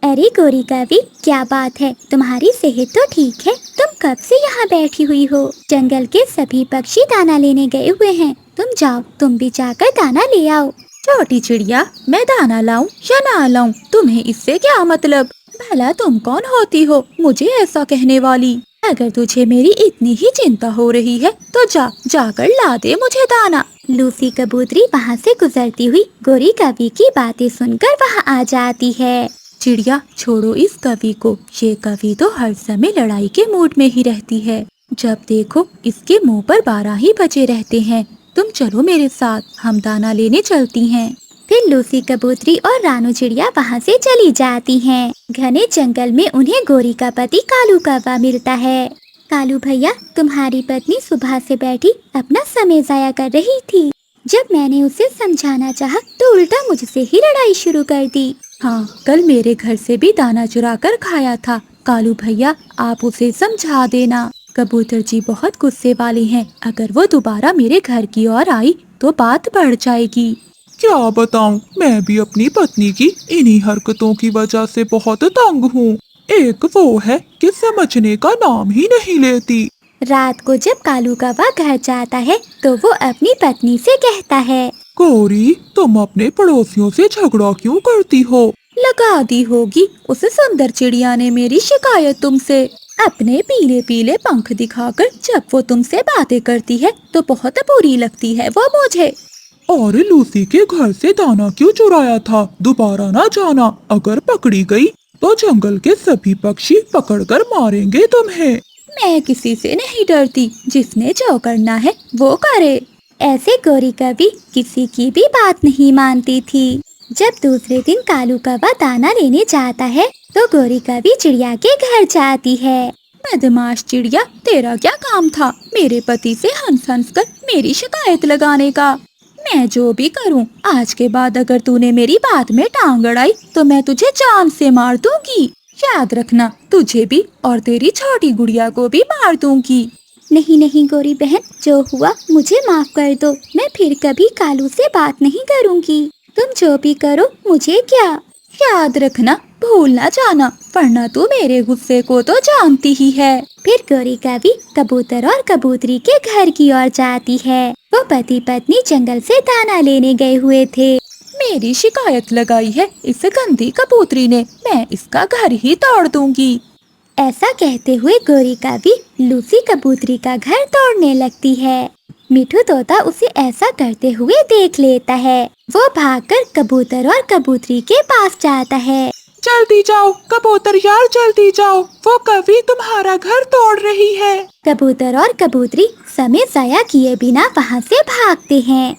अरे गोरी कवि, क्या बात है, तुम्हारी सेहत तो ठीक है? तुम कब से यहाँ बैठी हुई हो? जंगल के सभी पक्षी दाना लेने गए हुए हैं। तुम जाओ, तुम भी जाकर दाना ले आओ। छोटी चिड़िया, मैं दाना लाऊं या ना लाऊं, तुम्हें इससे क्या मतलब? भला तुम कौन होती हो मुझे ऐसा कहने वाली? अगर तुझे मेरी इतनी ही चिंता हो रही है तो जाकर ला दे मुझे दाना। लूसी कबूतरी वहाँ से गुजरती हुई गोरी कवि की बातें सुनकर वहाँ आ जाती है। चिड़िया, छोड़ो इस कवि को। ये कवि तो हर समय लड़ाई के मूड में ही रहती है। जब देखो इसके मुंह पर 12 ही बजे रहते हैं। तुम चलो मेरे साथ, हम दाना लेने चलती हैं। फिर लूसी कबूतरी और रानू चिड़िया वहाँ से चली जाती हैं। घने जंगल में उन्हें गोरी का पति कालू कौवा मिलता है। कालू भैया, तुम्हारी पत्नी सुबह से बैठी अपना समय जाया कर रही थी। जब मैंने उसे समझाना चाहा तो उल्टा मुझसे ही लड़ाई शुरू कर दी। हाँ, कल मेरे घर से भी दाना चुरा कर खाया था। कालू भैया, आप उसे समझा देना। कबूतर जी बहुत गुस्से वाले हैं। अगर वो दोबारा मेरे घर की ओर आई तो बात बढ़ जाएगी। क्या बताऊं, मैं भी अपनी पत्नी की इन्हीं हरकतों की वजह से बहुत तंग हूँ। एक वो है कि समझने का नाम ही नहीं लेती। रात को जब कालू कौवा घर जाता है तो वो अपनी पत्नी से कहता है, गौरी, तुम अपने पड़ोसियों से झगड़ा क्यों करती हो? लगा दी होगी उस सुंदर चिड़िया ने मेरी शिकायत तुमसे। अपने पीले पीले पंख दिखाकर जब वो तुमसे बातें करती है तो बहुत बुरी लगती है वो मुझे। और लूसी के घर से दाना क्यों चुराया था? दोबारा ना जाना, अगर पकड़ी गई तो जंगल के सभी पक्षी पकड़कर मारेंगे तुम्हें। मैं किसी से नहीं डरती, जिसने जो करना है वो करे। ऐसे गोरी कवि किसी की भी बात नहीं मानती थी। जब दूसरे दिन कालू कौवा दाना लेने जाता है तो गोरी कवि चिड़िया के घर जाती है। बदमाश चिड़िया, तेरा क्या काम था मेरे पति से हंस हंस कर मेरी शिकायत लगाने का? मैं जो भी करूं, आज के बाद अगर तूने मेरी बात में टांग अड़ाई तो मैं तुझे जान से मार दूंगी। याद रखना, तुझे भी और तेरी छोटी गुड़िया को भी मार दूंगी। नहीं नहीं गोरी बहन, जो हुआ मुझे माफ कर दो। मैं फिर कभी कालू से बात नहीं करूंगी। तुम जो भी करो मुझे क्या। याद रखना, भूल ना जाना, वरना तू मेरे गुस्से को तो जानती ही है। फिर गोरी कवि कबूतर और कबूतरी के घर की ओर जाती है। वो पति पत्नी जंगल से दाना लेने गए हुए थे। मेरी शिकायत लगाई है इस गंदी कबूतरी ने, मैं इसका घर ही तोड़ दूंगी। ऐसा कहते हुए गोरी कवि लूसी कबूतरी का घर तोड़ने लगती है। मिठू तोता उसे ऐसा करते हुए देख लेता है। वो भागकर कबूतर और कबूतरी के पास जाता है। जल्दी जाओ कबूतर यार, जल्दी जाओ, वो कवि तुम्हारा घर तोड़ रही है। कबूतर और कबूतरी समय जाया किए बिना वहाँ से भागते हैं।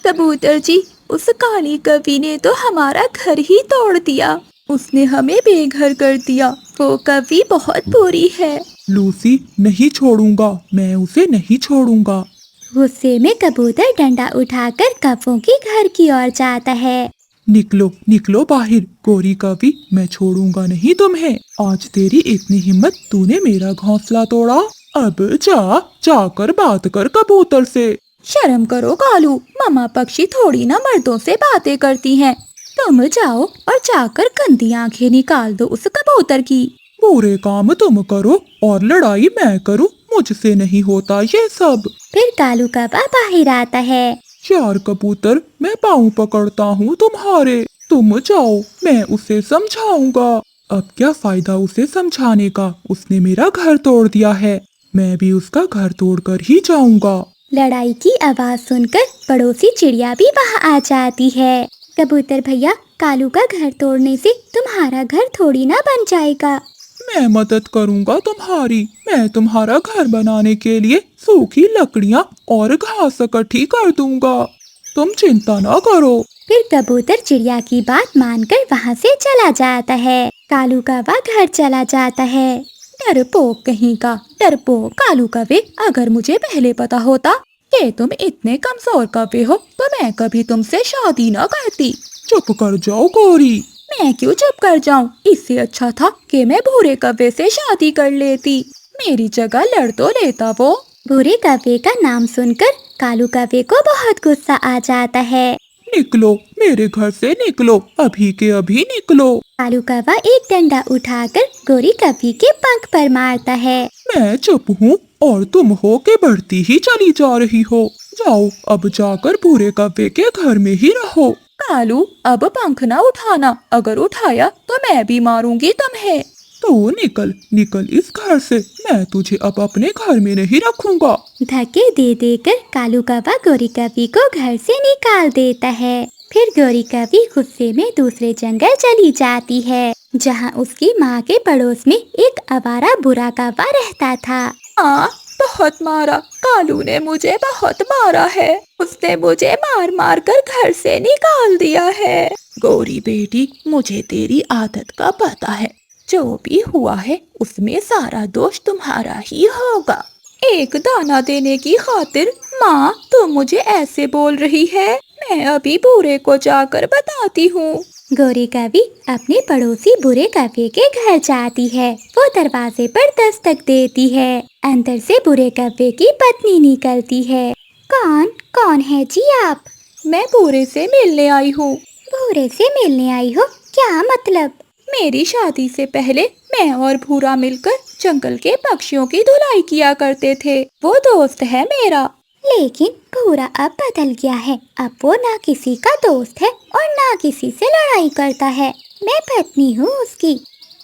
कबूतर जी, उस काली कवि ने तो हमारा घर ही तोड़ दिया। उसने हमें बेघर कर दिया। वो कवि बहुत बुरी है। लूसी, नहीं छोड़ूंगा, मैं उसे नहीं छोड़ूंगा। गुस्से में कबूतर डंडा उठाकर कौवों के घर की ओर जाता है। निकलो निकलो बाहर, गोरी कवि, मैं छोड़ूंगा नहीं तुम्हें। आज तेरी इतनी हिम्मत, तूने मेरा घोंसला तोड़ा। अब जाकर बात कर कबूतर से। शर्म करो कालू, मामा पक्षी थोड़ी ना मर्दों से बातें करती हैं। तुम जाओ और जाकर गंदी आंखें निकाल दो उस कबूतर की। पूरे काम तुम करो और लड़ाई मैं करूं, मुझसे नहीं होता ये सब। फिर कालू कौवा बाहर आता है। यार कबूतर, मैं पाँव पकड़ता हूँ तुम्हारे, तुम जाओ, मैं उसे समझाऊंगा। अब क्या फायदा उसे समझाने का, उसने मेरा घर तोड़ दिया है। मैं भी उसका घर तोड़कर ही जाऊंगा। लड़ाई की आवाज सुनकर पड़ोसी चिड़िया भी वहाँ आ जाती है। कबूतर भैया, कालू का घर तोड़ने से तुम्हारा घर थोड़ी ना बन जाएगा। मैं मदद करूंगा तुम्हारी। मैं तुम्हारा घर बनाने के लिए सूखी लकड़ियाँ और घास इकट्ठी कर दूंगा, तुम चिंता ना करो। फिर कबूतर चिड़िया की बात मानकर वहाँ से चला जाता है। कालू कौवा घर चला जाता है। डरपोक कहीं का, डरपोक कालू कौवे, अगर मुझे पहले पता होता कि तुम इतने कमजोर कौवे हो तो मैं कभी तुमसे शादी न करती। चुप कर जाओ गौरी। मैं क्यों चुप कर जाऊं? इससे अच्छा था कि मैं भूरे कौवे से शादी कर लेती। मेरी जगह लड़ तो लेता वो। भूरे कौवे का नाम सुनकर कालू कौवे को बहुत गुस्सा आ जाता है। निकलो, मेरे घर से निकलो, अभी के अभी निकलो। कालू कौवा एक डंडा उठाकर गोरी कौवी के पंख पर मारता है। मैं चुप हूँ और तुम हो के बढ़ती ही चली जा रही हो। जाओ, अब जाकर भूरे कौवे के घर में ही रहो। कालू, अब पंख ना उठाना, अगर उठाया तो मैं भी मारूंगी तुम्हें। तो निकल निकल इस घर से, मैं तुझे अब अपने घर में नहीं रखूंगा। धक्के दे देकर कालू कौवा गोरी कौवी को घर से निकाल देता है। फिर गोरी कौवी गुस्से में दूसरे जंगल चली जाती है, जहाँ उसकी माँ के पड़ोस में एक आवारा बुरा कौवा रहता था। हाँ, बहुत मारा, कालू ने मुझे बहुत मारा है। उसने मुझे मार मार कर घर से निकाल दिया है। गौरी बेटी, मुझे तेरी आदत का पता है। जो भी हुआ है उसमें सारा दोष तुम्हारा ही होगा। एक दाना देने की खातिर माँ तुम मुझे ऐसे बोल रही है। मैं अभी बुरे को जाकर बताती हूँ। गोरी कौवी अपने पड़ोसी बुरे कौवे के घर जाती है। वो दरवाजे पर दस्तक देती है। अंदर से बुरे कौवे की पत्नी निकलती है। कौन कौन है जी आप? मैं बुरे से मिलने आई हूँ। भूरे से मिलने आई हो? क्या मतलब? मेरी शादी से पहले मैं और भूरा मिलकर जंगल के पक्षियों की धुलाई किया करते थे। वो दोस्त है मेरा। लेकिन भूरा अब बदल गया है। अब वो ना किसी का दोस्त है और ना किसी से लड़ाई करता है। मैं पत्नी हूँ उसकी।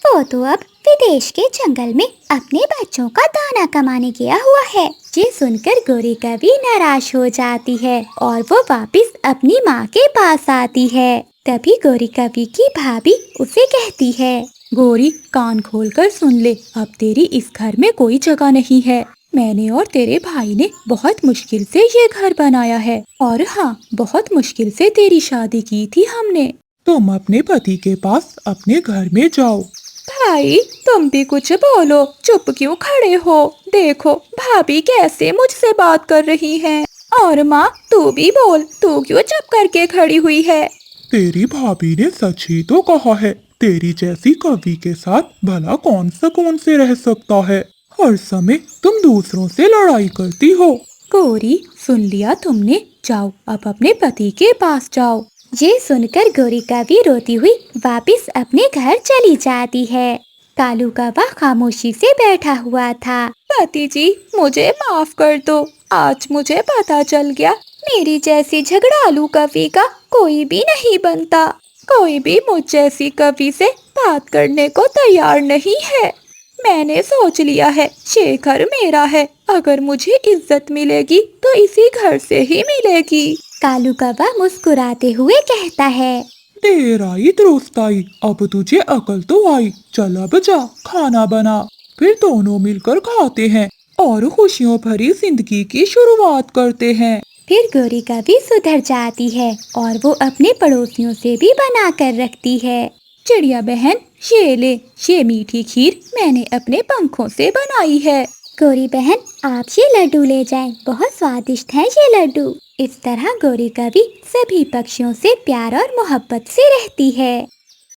वो तो अब विदेश के जंगल में अपने बच्चों का दाना कमाने गया हुआ है। ये सुनकर गोरी कौवी नाराज हो जाती है और वो वापस अपनी माँ के पास आती है। तभी गोरी कौवी की भाभी उसे कहती है, गोरी, कान खोलकर सुन ले, अब तेरी इस घर में कोई जगह नहीं है। मैंने और तेरे भाई ने बहुत मुश्किल से ये घर बनाया है और हाँ, बहुत मुश्किल से तेरी शादी की थी हमने। तुम अपने पति के पास अपने घर में जाओ। भाई, तुम भी कुछ बोलो, चुप क्यों खड़े हो? देखो भाभी कैसे मुझसे बात कर रही हैं। और माँ, तू भी बोल, तू क्यों चुप करके खड़ी हुई है? तेरी भाभी ने सच ही तो कहा है। तेरी जैसी कवि के साथ भला कौन सुकून से रह सकता है। हर समय तुम दूसरों से लड़ाई करती हो। गोरी, सुन लिया तुमने, जाओ अब अपने पति के पास जाओ। ये सुनकर गोरी कौवी रोती हुई वापस अपने घर चली जाती है। कालू कौवा खामोशी से बैठा हुआ था। पति जी, मुझे माफ कर दो। आज मुझे पता चल गया, मेरी जैसी झगड़ालू कवि का कोई भी नहीं बनता। कोई भी मुझ जैसी कवि से बात करने को तैयार नहीं है। मैंने सोच लिया है, ये घर मेरा है। अगर मुझे इज्जत मिलेगी तो इसी घर से ही मिलेगी। कालू कौवा मुस्कुराते हुए कहता है, देर आई दुरुस्त आई, अब तुझे अकल तो आई। चल अब जा, खाना बना, फिर दोनों मिलकर खाते हैं और खुशियों भरी जिंदगी की शुरुआत करते हैं। फिर गोरी कौवी सुधर जाती है और वो अपने पड़ोसियों से भी बना कर रखती है। चिड़िया बहन, ये ले, ये मीठी खीर मैंने अपने पंखों से बनाई है। गोरी बहन, आप ये लड्डू ले जाएं, बहुत स्वादिष्ट हैं ये लड्डू। इस तरह गोरी कौवी सभी पक्षियों से प्यार और मोहब्बत से रहती है।